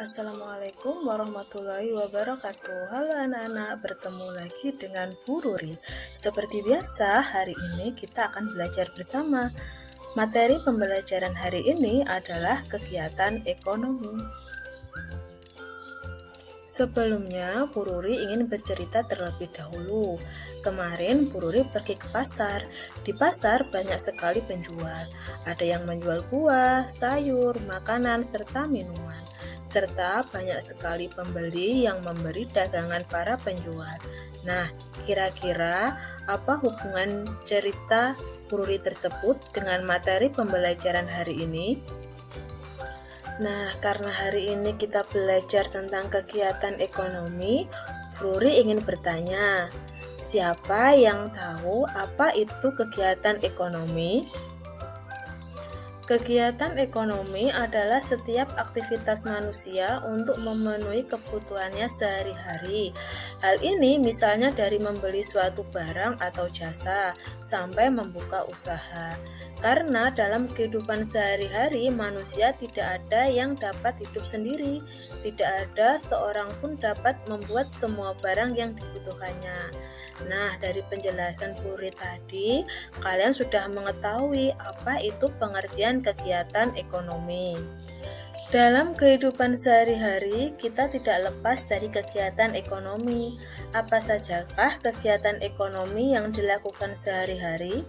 Assalamualaikum warahmatullahi wabarakatuh. Halo anak-anak, bertemu lagi dengan Bu Ruri. Seperti biasa, hari ini kita akan belajar bersama. Materi pembelajaran hari ini adalah kegiatan ekonomi. Sebelumnya, Bu Ruri ingin bercerita terlebih dahulu. Kemarin Bu Ruri pergi ke pasar. Di pasar banyak sekali penjual. Ada yang menjual buah, sayur, makanan, serta minuman. Serta banyak sekali pembeli yang memberi dagangan para penjual. Nah, kira-kira apa hubungan cerita Bu Ruri tersebut dengan materi pembelajaran hari ini? Nah, karena hari ini kita belajar tentang kegiatan ekonomi, Ruri ingin bertanya, siapa yang tahu apa itu kegiatan ekonomi? Kegiatan ekonomi adalah setiap aktivitas manusia untuk memenuhi kebutuhannya sehari-hari. Hal ini misalnya dari membeli suatu barang atau jasa sampai membuka usaha. Karena dalam kehidupan sehari-hari manusia tidak ada yang dapat hidup sendiri. Tidak ada seorang pun dapat membuat semua barang yang dibutuhkannya. Nah, dari penjelasan Puri tadi, kalian sudah mengetahui apa itu pengertian kegiatan ekonomi. Dalam kehidupan sehari-hari, kita tidak lepas dari kegiatan ekonomi. Apa sajakah kegiatan ekonomi yang dilakukan sehari-hari?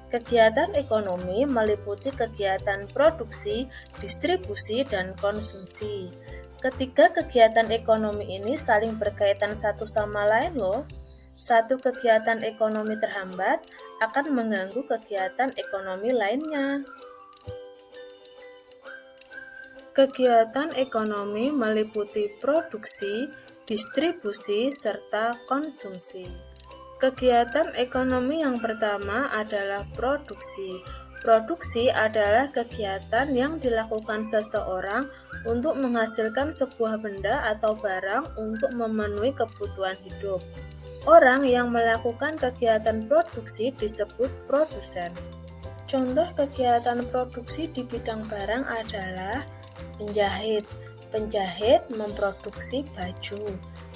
Kegiatan ekonomi meliputi kegiatan produksi, distribusi, dan konsumsi. Ketiga kegiatan ekonomi ini saling berkaitan satu sama lain loh. Satu kegiatan ekonomi terhambat akan mengganggu kegiatan ekonomi lainnya. Kegiatan ekonomi meliputi produksi, distribusi, serta konsumsi. Kegiatan ekonomi yang pertama adalah produksi. Produksi adalah kegiatan yang dilakukan seseorang untuk menghasilkan sebuah benda atau barang untuk memenuhi kebutuhan hidup. Orang yang melakukan kegiatan produksi disebut produsen. Contoh kegiatan produksi di bidang barang adalah penjahit. Penjahit memproduksi baju.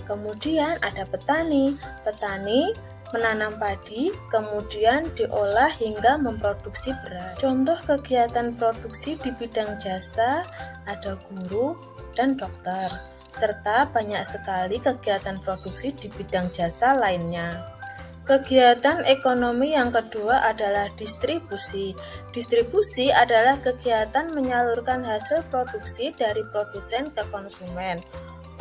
Kemudian ada petani. Petani menanam padi, kemudian diolah hingga memproduksi beras. Contoh kegiatan produksi di bidang jasa ada guru dan dokter, serta banyak sekali kegiatan produksi di bidang jasa lainnya. Kegiatan ekonomi yang kedua adalah distribusi. Distribusi adalah kegiatan menyalurkan hasil produksi dari produsen ke konsumen.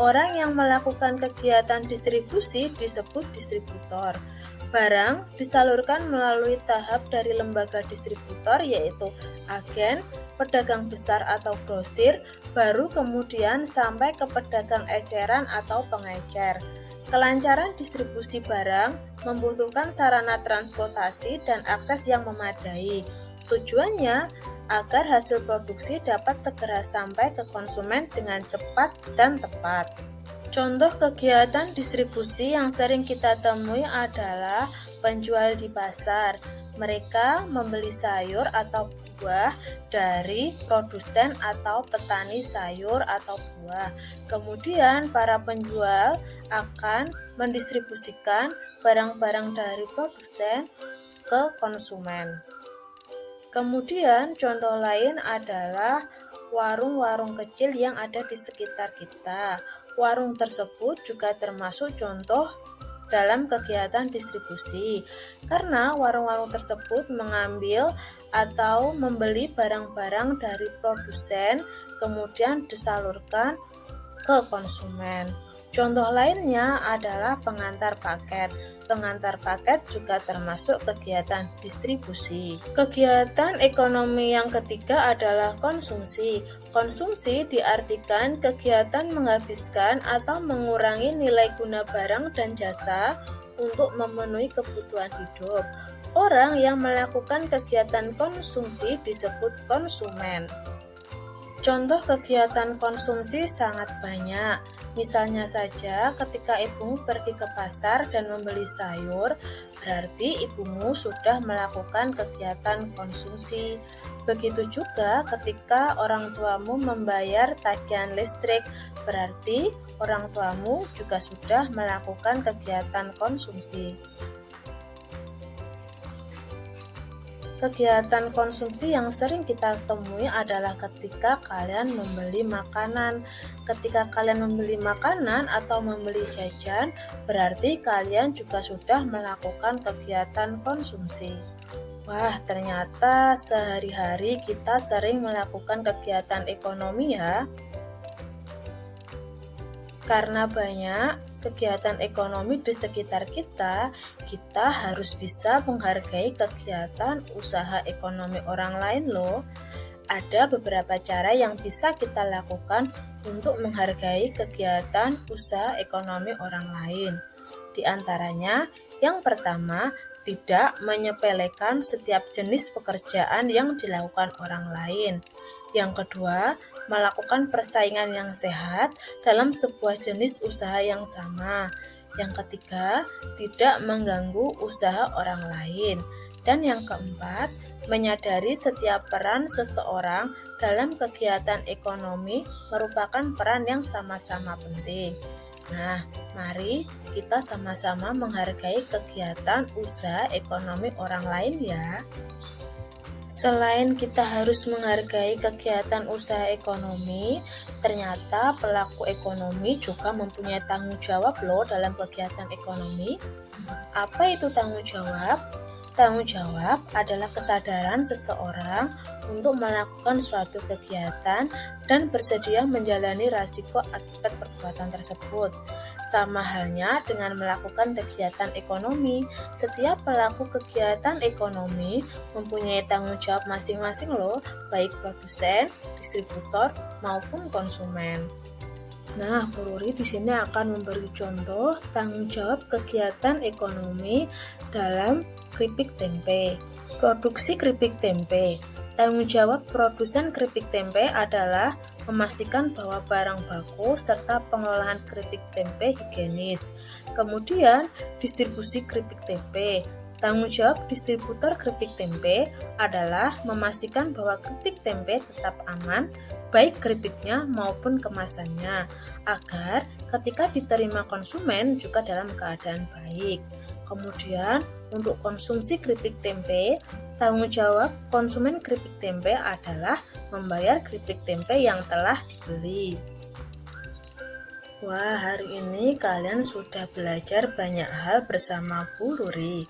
Orang yang melakukan kegiatan distribusi disebut distributor. Barang disalurkan melalui tahap dari lembaga distributor yaitu agen, pedagang besar atau grosir, baru kemudian sampai ke pedagang eceran atau pengecer. Kelancaran distribusi barang membutuhkan sarana transportasi dan akses yang memadai. Tujuannya agar hasil produksi dapat segera sampai ke konsumen dengan cepat dan tepat. Contoh kegiatan distribusi yang sering kita temui adalah penjual di pasar. Mereka membeli sayur atau buah dari produsen atau petani sayur atau buah. Kemudian para penjual akan mendistribusikan barang-barang dari produsen ke konsumen. Kemudian contoh lain adalah warung-warung kecil yang ada di sekitar kita. Warung tersebut juga termasuk contoh dalam kegiatan distribusi, karena warung-warung tersebut mengambil atau membeli barang-barang dari produsen, kemudian disalurkan ke konsumen. Contoh lainnya adalah pengantar paket. Pengantar paket juga termasuk kegiatan distribusi. Kegiatan ekonomi yang ketiga adalah konsumsi. Konsumsi diartikan kegiatan menghabiskan atau mengurangi nilai guna barang dan jasa untuk memenuhi kebutuhan hidup. Orang yang melakukan kegiatan konsumsi disebut konsumen. Contoh kegiatan konsumsi sangat banyak. Misalnya saja, ketika ibumu pergi ke pasar dan membeli sayur, berarti ibumu sudah melakukan kegiatan konsumsi. Begitu juga ketika orang tuamu membayar tagihan listrik, berarti orang tuamu juga sudah melakukan kegiatan konsumsi. Kegiatan konsumsi yang sering kita temui adalah ketika kalian membeli makanan. Ketika kalian membeli makanan atau membeli jajan, berarti kalian juga sudah melakukan kegiatan konsumsi. Wah, ternyata sehari-hari kita sering melakukan kegiatan ekonomi ya. Karena banyak kegiatan ekonomi di sekitar kita, kita harus bisa menghargai kegiatan usaha ekonomi orang lain loh. Ada beberapa cara yang bisa kita lakukan untuk menghargai kegiatan usaha ekonomi orang lain. Di antaranya, yang pertama, tidak menyepelekan setiap jenis pekerjaan yang dilakukan orang lain. Yang kedua, melakukan persaingan yang sehat dalam sebuah jenis usaha yang sama. Yang ketiga, tidak mengganggu usaha orang lain. Dan yang keempat, menyadari setiap peran seseorang dalam kegiatan ekonomi merupakan peran yang sama-sama penting. Nah, mari kita sama-sama menghargai kegiatan usaha ekonomi orang lain ya. Selain kita harus menghargai kegiatan usaha ekonomi, ternyata pelaku ekonomi juga mempunyai tanggung jawab loh dalam kegiatan ekonomi. Apa itu tanggung jawab? Tanggung jawab adalah kesadaran seseorang untuk melakukan suatu kegiatan dan bersedia menjalani risiko akibat perbuatan tersebut. Sama halnya dengan melakukan kegiatan ekonomi, setiap pelaku kegiatan ekonomi mempunyai tanggung jawab masing-masing loh, baik produsen, distributor, maupun konsumen. Nah, Bu Ruri di sini akan memberi contoh tanggung jawab kegiatan ekonomi dalam keripik tempe. Produksi keripik tempe. Tanggung jawab produsen keripik tempe adalah memastikan bahwa barang baku serta pengolahan keripik tempe higienis. Kemudian, distribusi keripik tempe. Tanggung jawab distributor keripik tempe adalah memastikan bahwa keripik tempe tetap aman, baik keripiknya maupun kemasannya, agar ketika diterima konsumen juga dalam keadaan baik. Kemudian, untuk konsumsi keripik tempe, tanggung jawab konsumen keripik tempe adalah membayar keripik tempe yang telah dibeli. Wah, hari ini kalian sudah belajar banyak hal bersama Bu Ruri.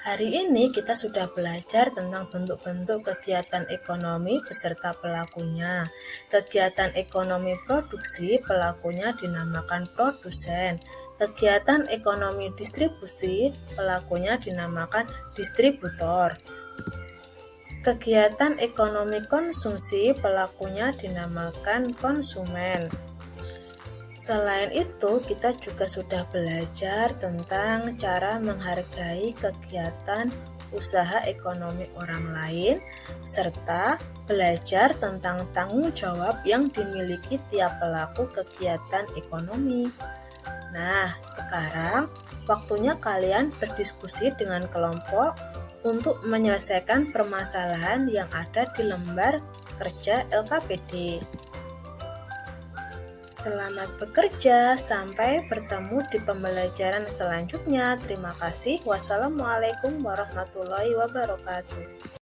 Hari ini kita sudah belajar tentang bentuk-bentuk kegiatan ekonomi beserta pelakunya. Kegiatan ekonomi produksi, pelakunya dinamakan produsen. Kegiatan ekonomi distribusi, pelakunya dinamakan distributor. Kegiatan ekonomi konsumsi, pelakunya dinamakan konsumen. Selain itu, kita juga sudah belajar tentang cara menghargai kegiatan usaha ekonomi orang lain, serta belajar tentang tanggung jawab yang dimiliki tiap pelaku kegiatan ekonomi. Nah, sekarang waktunya kalian berdiskusi dengan kelompok untuk menyelesaikan permasalahan yang ada di lembar kerja LKPD. Selamat bekerja, sampai bertemu di pembelajaran selanjutnya. Terima kasih. Wassalamualaikum warahmatullahi wabarakatuh.